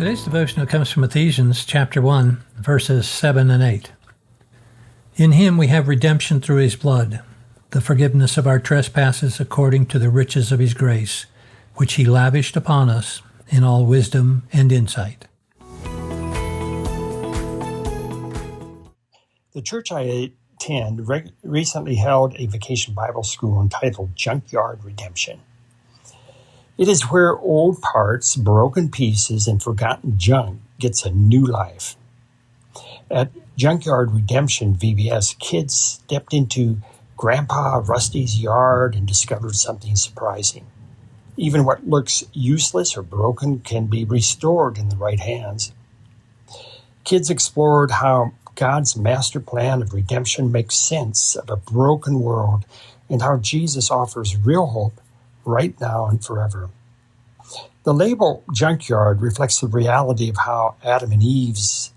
Today's devotional comes from Ephesians chapter 1, verses 7 and 8. In him we have redemption through his blood, the forgiveness of our trespasses according to the riches of his grace, which he lavished upon us in all wisdom and insight. The church I attend recently held a vacation Bible school entitled Junkyard Redemption. It is where old parts, broken pieces, and forgotten junk gets a new life. At Junkyard Redemption VBS, kids stepped into Grandpa Rusty's yard and discovered something surprising. Even what looks useless or broken can be restored in the right hands. Kids explored how God's master plan of redemption makes sense of a broken world and how Jesus offers real hope right now and forever. The label junkyard reflects the reality of how Adam and Eve's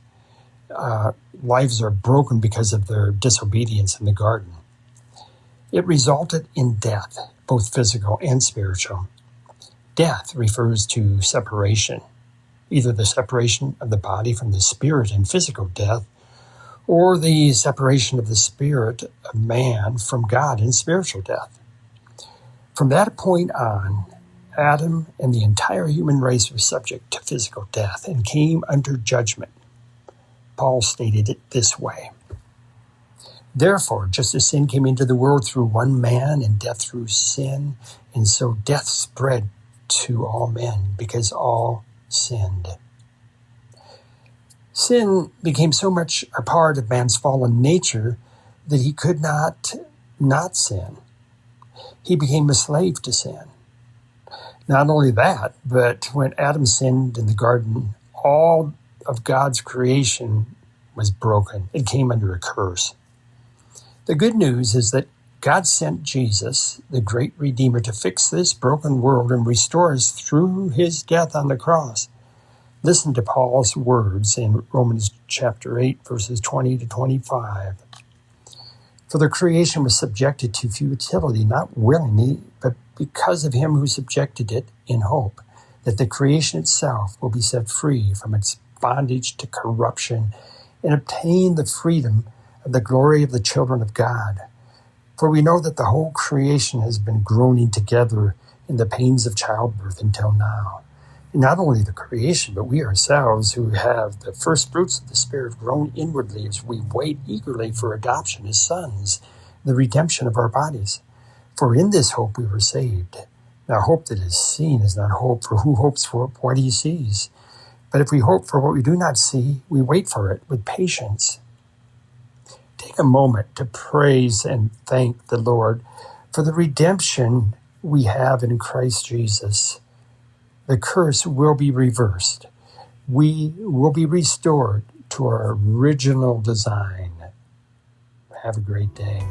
lives are broken because of their disobedience in the garden. It resulted in death, both physical and spiritual. Death refers to separation, either the separation of the body from the spirit in physical death, or the separation of the spirit of man from God in spiritual death. From that point on, Adam and the entire human race were subject to physical death and came under judgment. Paul stated it this way: Therefore, just as sin came into the world through one man and death through sin, and so death spread to all men because all sinned. Sin became so much a part of man's fallen nature that he could not sin. He became a slave to sin. Not only that, but when Adam sinned in the garden, all of God's creation was broken. It came under a curse. The good news is that God sent Jesus, the great Redeemer, to fix this broken world and restore us through his death on the cross. Listen to Paul's words in Romans chapter 8, verses 20 to 25. For the creation was subjected to futility, not willingly, but because of him who subjected it, in hope that the creation itself will be set free from its bondage to corruption and obtain the freedom of the glory of the children of God. For we know that the whole creation has been groaning together in the pains of childbirth until now. And not only the creation, but we ourselves who have the first fruits of the Spirit groan inwardly as we wait eagerly for adoption as sons, the redemption of our bodies. For in this hope we were saved. Now hope that is seen is not hope, for who hopes for what he sees? But if we hope for what we do not see, we wait for it with patience. Take a moment to praise and thank the Lord for the redemption we have in Christ Jesus. The curse will be reversed. We will be restored to our original design. Have a great day.